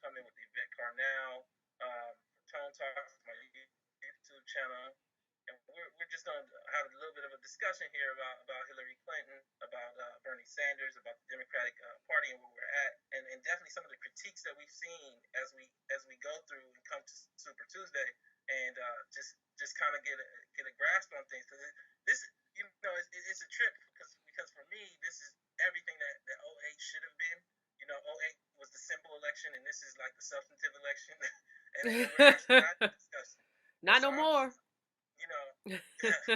coming with Yvette Carnell, Tone Talks, my YouTube channel. And we're just going to have a little bit of a discussion here about Hillary Clinton, about Bernie Sanders, about the Democratic Party and where we're at, and definitely some of the critiques that we've seen as we go through and come to Super Tuesday, and just kind of get a grasp on things. Because this, it's a trip because for me, this is everything that '08 should have been. '08 was the simple election, and this is like the substantive election, and we're actually not discussing. And Not so no more. I'm happy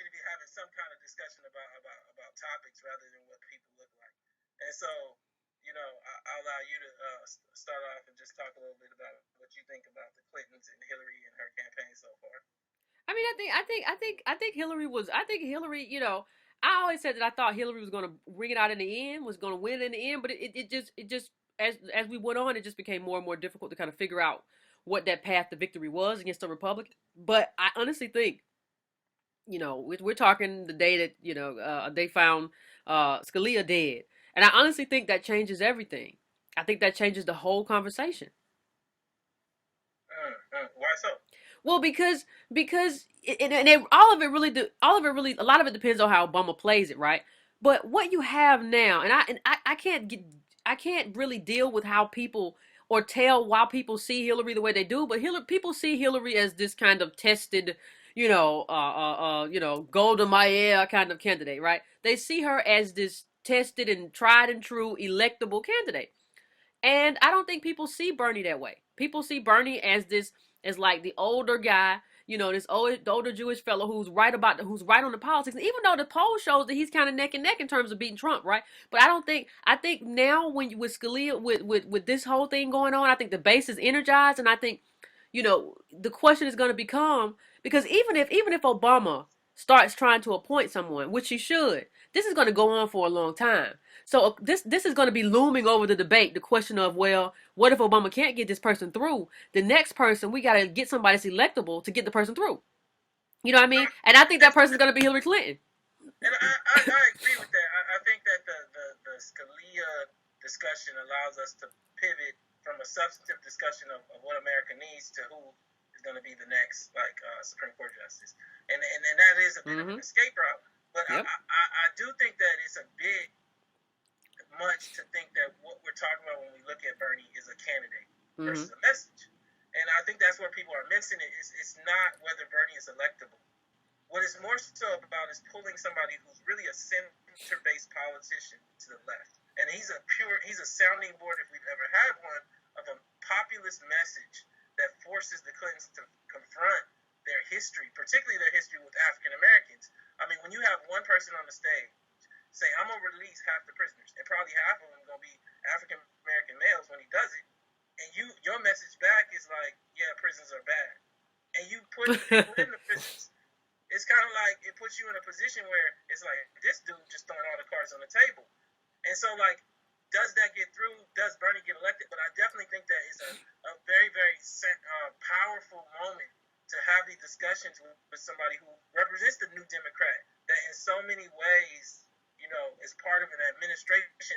to be having some kind of discussion about topics rather than what people look like. And so, I'll allow you to start off and just talk a little bit about what you think about the Clintons and Hillary and her campaign so far. I mean, I think Hillary, I always said that I thought Hillary was going to ring it out in the end, was going to win in the end, but it just, as we went on, it just became more and more difficult to kind of figure out what that path to victory was against the Republican. But I honestly think, we're talking the day that, they found Scalia dead. And I honestly think that changes everything. I think that changes the whole conversation. Why so? Well, because all of it really a lot of it depends on how Obama plays it, right? But what you have now, I can't I can't really deal with how people or tell why people see Hillary the way they do, but people see Hillary as this kind of tested, Golda Meir kind of candidate, right? They see her as this tested and tried and true electable candidate. And I don't think people see Bernie that way. People see Bernie as as like the older guy, this older Jewish fellow who's right on the politics. And even though the poll shows that he's kind of neck and neck in terms of beating Trump, right? But I think now with Scalia with this whole thing going on, I think the base is energized, and I think the question is going to become, because even if Obama starts trying to appoint someone, which he should, this is going to go on for a long time. So this is going to be looming over the debate. The question of, well, what if Obama can't get this person through? The next person, we got to get somebody that's electable to get the person through. You know what I mean? And I think that person is going to be Hillary Clinton. And I agree with that. I think that the Scalia discussion allows us to pivot from a substantive discussion of what America needs to who is going to be the next Supreme Court justice, and that is a bit of an escape route. But yep. I do think that it's a bit much to think that what we're talking about when we look at Bernie is a candidate versus a message, and I think that's where people are missing it. It's not whether Bernie is electable. What it's more so about is pulling somebody who's really a center-based politician to the left. And he's a sounding board, if we've ever had one, of a populist message that forces the Clintons to confront their history, particularly their history with African Americans. I mean, when you have one person on the stage say, I'm going to release half the prisoners, and probably half of them are going to be African American males when he does it, and your message back is like, yeah, prisons are bad. And you put people in the prisons. It's kind of like it puts you in a position where it's like, this dude just throwing all the cards on the table. And so, does that get through? Does Bernie get elected? But I definitely think that is a very, very powerful moment to have these discussions with somebody who represents the new Democrat that in so many ways, is part of an administration.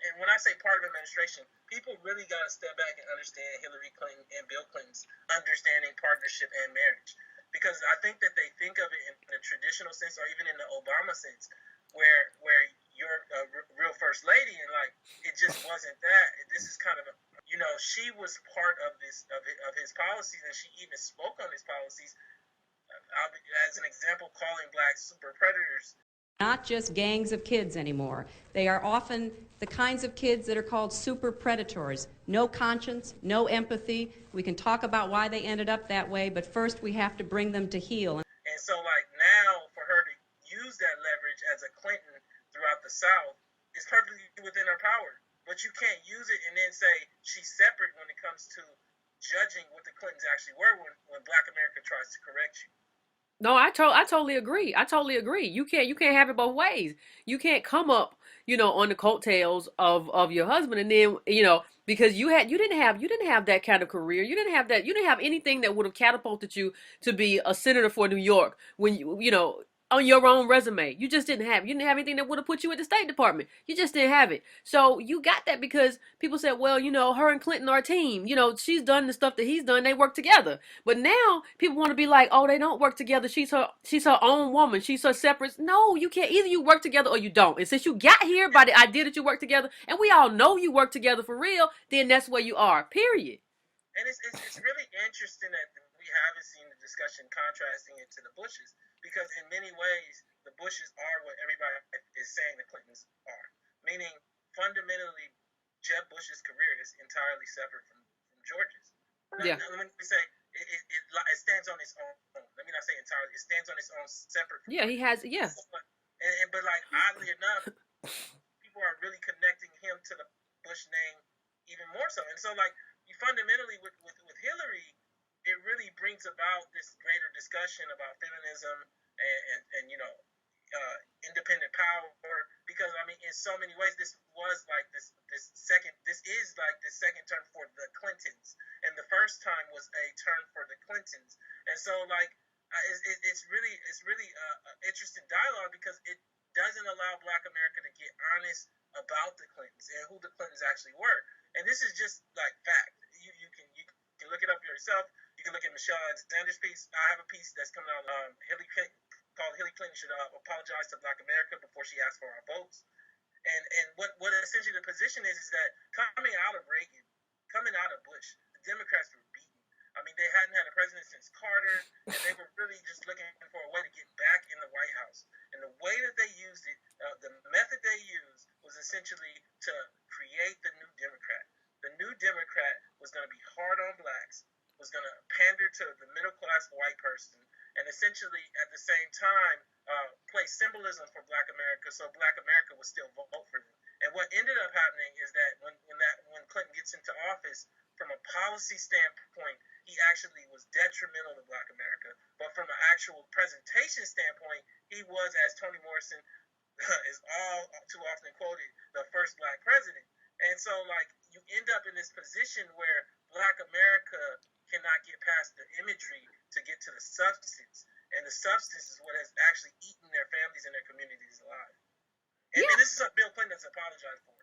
And when I say part of an administration, people really got to step back and understand Hillary Clinton and Bill Clinton's understanding partnership and marriage. Because I think that they think of it in the traditional sense, or even in the Obama sense, where you're a real first lady, and it just wasn't that. This is kind of she was part of his policies, and she even spoke on his policies. As an example, calling blacks super predators. Not just gangs of kids anymore. They are often the kinds of kids that are called super predators. No conscience, no empathy. We can talk about why they ended up that way, but first we have to bring them to heel. And so now for her to use that leverage as a Clinton throughout the South is perfectly within her power. But you can't use it and then say she's separate when it comes to judging what the Clintons actually were when Black America tries to correct you. No, I totally agree. I totally agree. You can't have it both ways. You can't come up, on the coattails of your husband, and then, because you didn't have that kind of career. You didn't have anything that would have catapulted you to be a senator for New York when you on your own resume. You just didn't have. You didn't have anything that would have put you at the State Department. You just didn't have it. So you got that because people said, well, her and Clinton are a team. She's done the stuff that he's done. They work together. But now people want to be like, oh, they don't work together. She's her own woman. She's her separate. No, you can't. Either you work together or you don't. And since you got here by the idea that you work together, and we all know you work together for real, then that's where you are. Period. And it's really interesting that we haven't seen the discussion contrasting it to the Bushes, because in many ways the Bushes are what everybody is saying the Clintons are, meaning fundamentally Jeb Bush's career is entirely separate from George's. Yeah. Let me say it stands on its own. Let me not say entirely. It stands on its own separate. Yeah, he has. Yeah. But like oddly enough, people are really connecting him to the Bush name even more so, and so like. Fundamentally, with Hillary, it really brings about this greater discussion about feminism and independent power, because I mean, in so many ways, this was like this is like the second term for the Clintons, and the first time was a term for the Clintons, and so like it's really interesting dialogue, because it doesn't allow Black America to get honest about the Clintons and who the Clintons actually were. And this is just like fact. You can look it up yourself. You can look at Michelle Alexander's piece. I have a piece that's coming out Hillary Clinton should apologize to Black America before she asks for our votes. And what essentially the position is that coming out of Reagan, coming out of Bush, the Democrats were beaten. I mean, they hadn't had a president since Carter, and they were really just looking for a way to get back in the White House. And the way that they used it, the method they used was essentially to create the New Democrat. The New Democrat was going to be hard on blacks, was going to pander to the middle-class white person, and essentially at the same time play symbolism for Black America, so Black America would still vote for them. And what ended up happening is that when Clinton gets into office, from a policy standpoint, he actually was detrimental to Black America. But from an actual presentation standpoint, he was, as Toni Morrison is all too often quoted, the first Black president. And so, like, you end up in this position where Black America cannot get past the imagery to get to the substance. And the substance is what has actually eaten their families and their communities alive. And this is what Bill Clinton has apologized for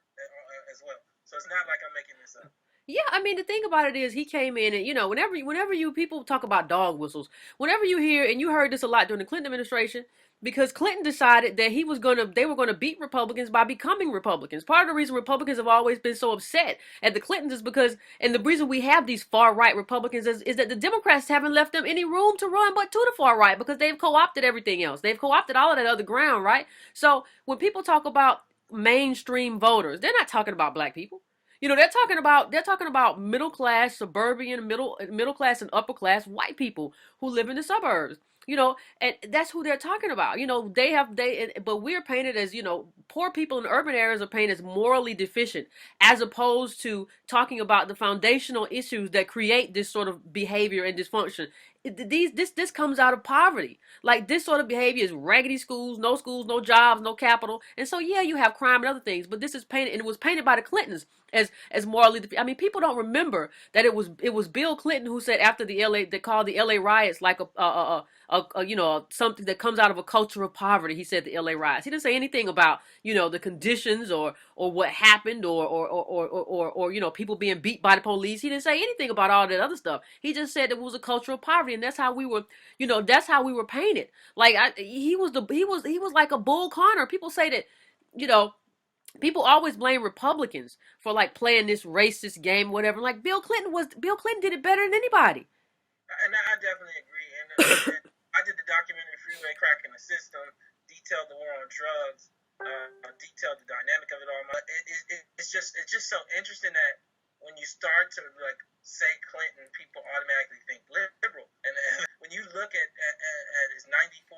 as well. So it's not like I'm making this up. Yeah, I mean, the thing about it is he came in and, whenever you people talk about dog whistles, whenever you hear, and you heard this a lot during the Clinton administration, because Clinton decided that they were going to beat Republicans by becoming Republicans. Part of the reason Republicans have always been so upset at the Clintons is because, and the reason we have these far right Republicans is that the Democrats haven't left them any room to run but to the far right, because they've co-opted everything else. They've co-opted all of that other ground, right? So when people talk about mainstream voters, they're not talking about black people. They're talking about middle class, suburban, middle class and upper class white people who live in the suburbs. And that's who they're talking about. But we're painted as, poor people in urban areas are painted as morally deficient, as opposed to talking about the foundational issues that create this sort of behavior and dysfunction. This comes out of poverty. Like, this sort of behavior is raggedy schools, no jobs, no capital. And so, yeah, you have crime and other things, but this is painted, and it was painted by the Clintons as morally. I mean, people don't remember that it was Bill Clinton who said after they called the LA riots like something that comes out of a culture of poverty. He said the LA riots. He didn't say anything about the conditions or what happened or people being beat by the police. He didn't say anything about all that other stuff. He just said it was a culture of poverty, and that's how we were painted. Like, he was like a Bull Connor. People say that people always blame Republicans for like playing this racist game, whatever. Like, Bill Clinton did it better than anybody. And I definitely agree. And I did the documentary Freeway Cracking the System, detailed the war on drugs, detailed the dynamic of it all. It's just so interesting that when you start to like say Clinton, people automatically think liberal. And when you look at his '94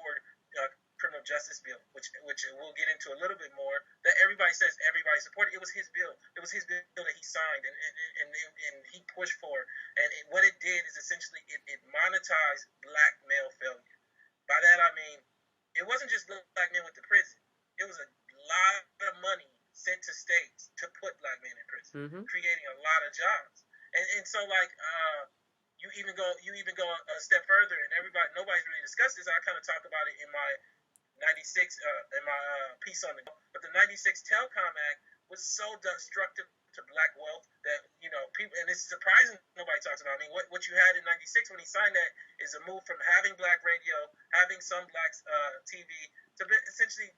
criminal justice bill, which we'll get into a little bit more, that everybody says everybody supported. It was his bill. It was his bill that he signed and he pushed for. And what it did is essentially it monetized black male failure. By that I mean, it wasn't just black men went to prison. It was a lot of money sent to states to put black men in prison, creating a lot of jobs. And so like you even go a step further, and nobody's really discussed this. I kind of talk about it in my 96 in my piece on it. But the 96 Telecom Act was so destructive to black wealth that, you know, people, and it's surprising nobody talks about. I mean, what you had in 96 when he signed that is a move from having black radio, having some black TV, to essentially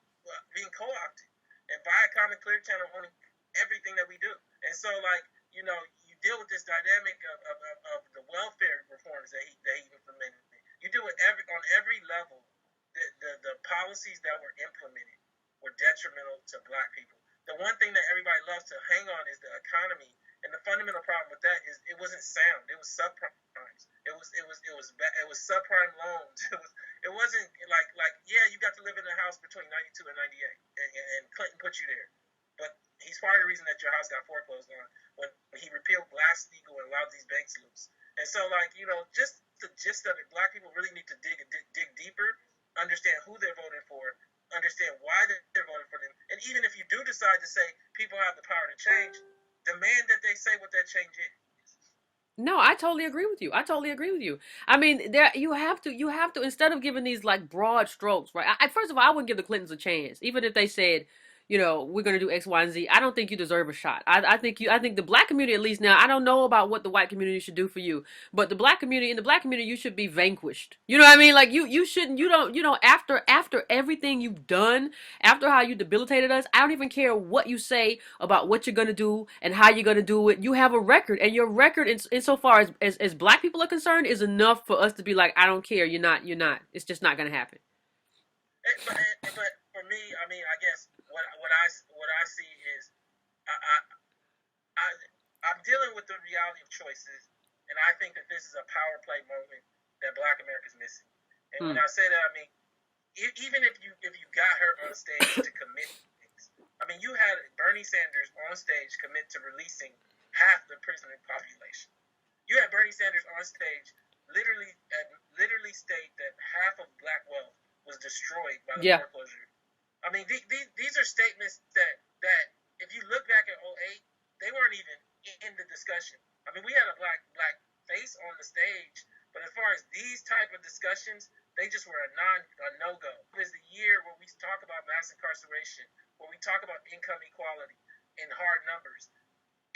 being co-opted. And Viacom and Clear Channel owning everything that we do. And so, like, you know, you deal with this dynamic of the welfare reforms that he implemented. You do it on every level. The policies that were implemented were detrimental to black people. The one thing that everybody loves to hang on is the economy, and the fundamental problem with that is it wasn't sound. It was subprime. It was subprime loans. It wasn't like yeah, you got to live in a house between 92 and 98, and Clinton put you there. But he's part of the reason that your house got foreclosed on when he repealed Glass-Steagall and allowed these banks loose. And so, like, you know, just the gist of it, black people really need to dig deeper, understand who they're voting for, understand why they're voting for them. And even if you do decide to say people have the power to change, demand that they say what that change is. No, I totally agree with you. I totally agree with you. I mean, there you have to instead of giving these like broad strokes, right? First of all, I wouldn't give the Clintons a chance, even if they said, you know, we're gonna do X, Y, and Z. I don't think you deserve a shot. I think the black community, at least now, I don't know about what the white community should do for you, but the black community, you should be vanquished. You know what I mean? Like you shouldn't, you know, after everything you've done, after how you debilitated us, I don't even care what you say about what you're gonna do and how you're gonna do it. You have a record, and your record, insofar as black people are concerned, is enough for us to be like, I don't care. You're not. It's just not gonna happen. But for me, I mean, I guess what I see is I'm dealing with the reality of choices, and I think that this is a power play moment that Black America's missing. And when I say that, I mean even if you got her on stage to commit things, I mean you had Bernie Sanders on stage commit to releasing half the prison population. You had Bernie Sanders on stage literally state that half of black wealth was destroyed by the foreclosure. I mean, these are statements that if you look back at 08, they weren't even in the discussion. I mean, we had a black face on the stage, but as far as these type of discussions, they just were a no-go. It was the year where we talk about mass incarceration, where we talk about income equality in hard numbers.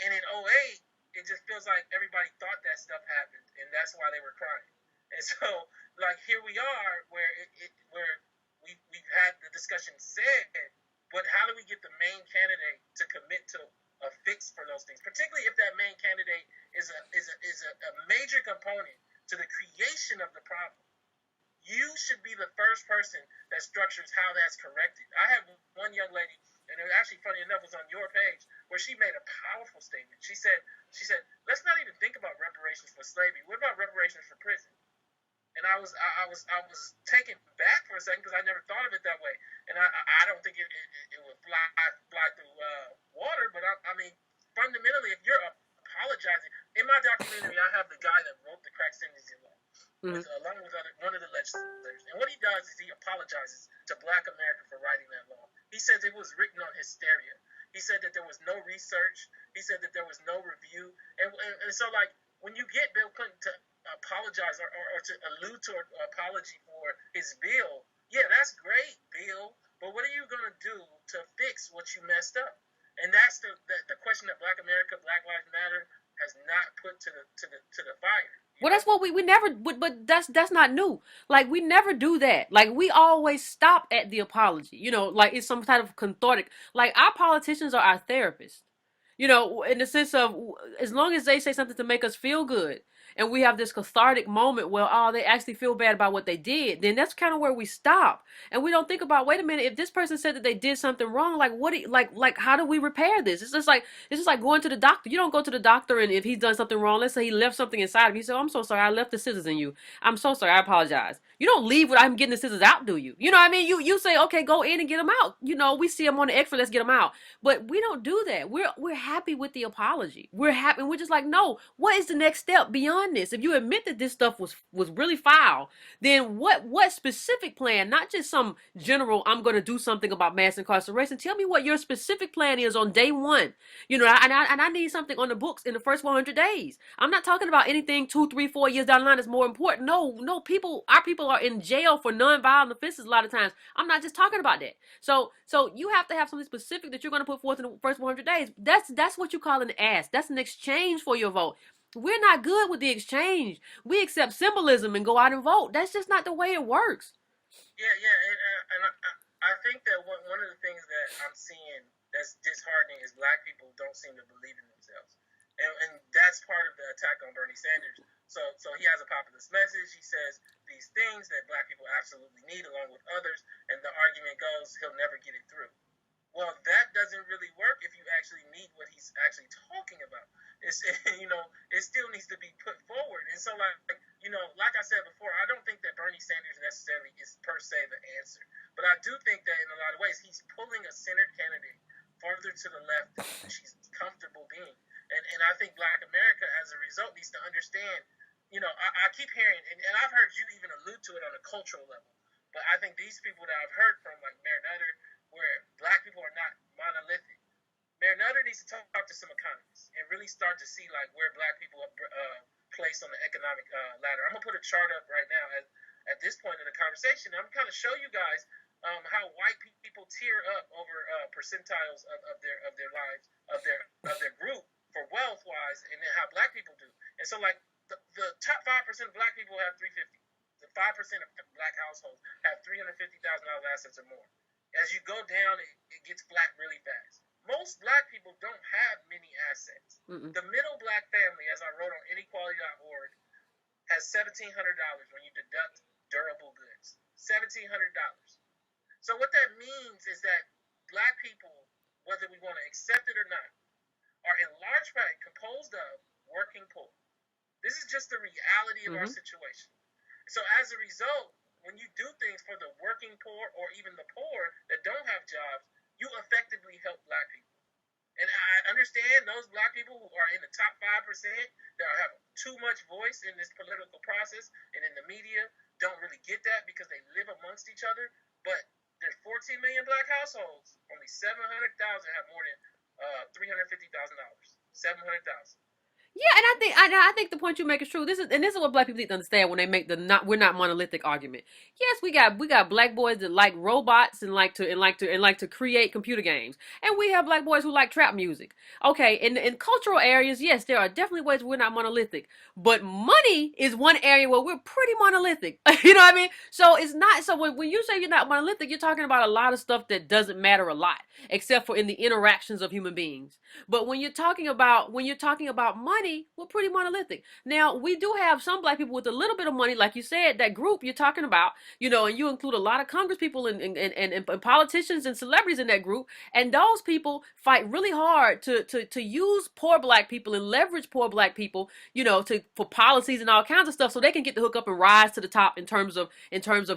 And in 08, it just feels like everybody thought that stuff happened, and that's why they were crying. And so, like, here we are, where we've had the discussion said, but how do we get the main candidate to commit to a fix for those things? Particularly if that main candidate is a major component to the creation of the problem. You should be the first person that structures how that's corrected. I have one young lady, and it actually, funny enough, was on your page, where she made a powerful statement. She said, let's not even think about reparations for slavery. What about reparations for prison? And I was taken back for a second because I never thought of it that way. And I don't think it would fly through water. But I mean, fundamentally, if you're apologizing, in my documentary, I have the guy that wrote the crack sentencing law, along with one of the legislators. And what he does is he apologizes to Black America for writing that law. He says it was written on hysteria. He said that there was no research. He said that there was no review. And so, like, when you get Bill Clinton to apologize or to allude to an apology for his bill, yeah, that's great, Bill, but what are you going to do to fix what you messed up? And that's the question that Black America, Black Lives Matter has not put to the fire. Well, that's what we never, but that's not new. Like, we never do that. Like, we always stop at the apology, you know, like it's some kind of cathartic, like our politicians are our therapists, you know, in the sense of, as long as they say something to make us feel good, and we have this cathartic moment where, oh, they actually feel bad about what they did, then that's kind of where we stop. And we don't think about, wait a minute, if this person said that they did something wrong, like, what do you, like how do we repair this? It's just like going to the doctor. You don't go to the doctor, and if he's done something wrong, let's say he left something inside of you, so I'm so sorry, I left the scissors in you. I'm so sorry, I apologize. You don't leave without him getting the scissors out, do you? You know what I mean? You say, okay, go in and get them out. You know, we see them on the X-ray, let's get them out. But we don't do that. We're happy with the apology. We're happy. We're just like, no, what is the next step beyond done this, if you admit that this stuff was really foul, then what specific plan, not just some general, I'm going to do something about mass incarceration. Tell me what your specific plan is on day one. And I need something on the books in the first 100 days. I'm not talking about anything 2, 3, 4 years down the line that's more important. No, our people are in jail for non-violent offenses a lot of times. I'm not just talking about that. So you have to have something specific that you're going to put forth in the first 100 days. That's what you call an ask. That's an exchange for your vote. We're not good with the exchange. We accept symbolism and go out and vote. That's just not the way it works. Yeah, and I think that one of the things that I'm seeing that's disheartening is black people don't seem to believe in themselves, and that's part of the attack on Bernie Sanders. So he has a populist message. He says these things that black people absolutely need, along with others, and the argument goes he'll never get it through. Well, that doesn't really work if you actually need what he's actually talking about. It's it still needs to be put forward. And so, like I said before, I don't think that Bernie Sanders necessarily is per se the answer. But I do think that in a lot of ways, he's pulling a centered candidate farther to the left than she's comfortable being. And I think Black America, as a result, needs to understand. I keep hearing, and I've heard you even allude to it on a cultural level. But I think these people that I've heard from, like Mayor Nutter, where black people are not monolithic. Mayor Nutter needs to talk to some economists and really start to see like where black people are placed on the economic ladder. I'm gonna put a chart up right now at this point in the conversation. I'm gonna show you guys how white people tier up over percentiles of their lives of their group for wealth wise, and then how black people do. And so like the top 5% of black people have 350. The 5% of black households have $350,000 assets or more. As you go down, it gets black really fast. Most black people don't have many assets. The middle black family, as I wrote on inequality.org, has $1,700 when you deduct durable goods. $1,700. So what that means is that black people, whether we want to accept it or not, are in large part composed of working poor. This is just the reality of our situation. So as a result, when you do things for the working poor or even the poor that don't have jobs, you effectively help black people. And I understand those black people who are in the top 5% that have too much voice in this political process and in the media don't really get that because they live amongst each other. But there's 14 million black households. Only 700,000 have more than $350,000. 700,000. Yeah, and I think the point you make is true. This is what black people need to understand when they make we're not monolithic argument. Yes, we got black boys that like robots and like to create computer games, and we have black boys who like trap music. Okay, in cultural areas, yes, there are definitely ways we're not monolithic, but money is one area where we're pretty monolithic. You know what I mean? So it's not. So when you say you're not monolithic, you're talking about a lot of stuff that doesn't matter a lot, except for in the interactions of human beings. But when you're talking about money, we're pretty monolithic. Now, we do have some black people with a little bit of money, like you said, that group you're talking about, and you include a lot of Congress people and politicians and celebrities in that group, and those people fight really hard to use poor black people and leverage poor black people, for policies and all kinds of stuff, so they can get the hook up and rise to the top in terms of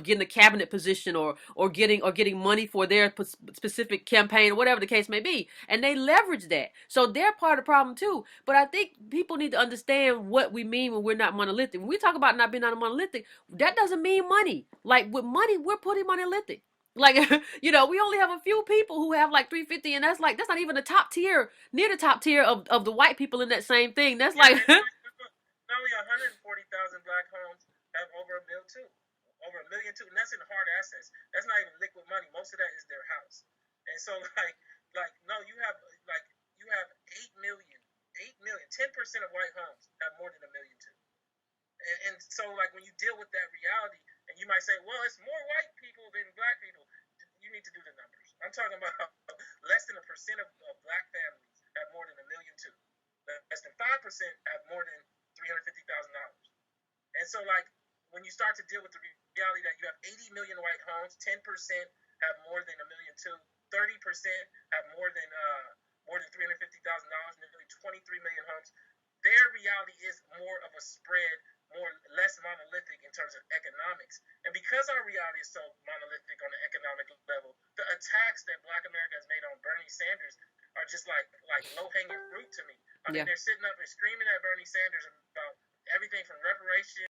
getting a cabinet position or getting money for their specific campaign or whatever the case may be, and they leverage that. So they're part of the problem too. But I think people need to understand what we mean when we're not monolithic. When we talk about not being monolithic, that doesn't mean money. Like with money, we're pretty monolithic. Like, we only have a few people who have like 350, and that's not even the top tier, near the top tier of the white people in that same thing. That's like only 140,000 black homes have over $1 million too. Over $1 million too, and that's in hard assets. That's not even liquid money. Most of that is their house. And so no, you have 8 million. 10% of white homes have more than $1 million too. And so when you deal with that reality, and you might say, well, it's more white people than black people. You need to do the numbers. I'm talking about less than 1% of black families have more than $1 million too. Less than 5% have more than $350,000. And so when you start to deal with the reality that you have 80 million white homes, 10% have more than $1 million too. 30% have more than $350,000, nearly 23 million homes. Their reality is more of a spread, less monolithic in terms of economics. And because our reality is so monolithic on the economic level, the attacks that Black America has made on Bernie Sanders are just like low-hanging fruit to me. I mean, they're sitting up and screaming at Bernie Sanders about everything from reparation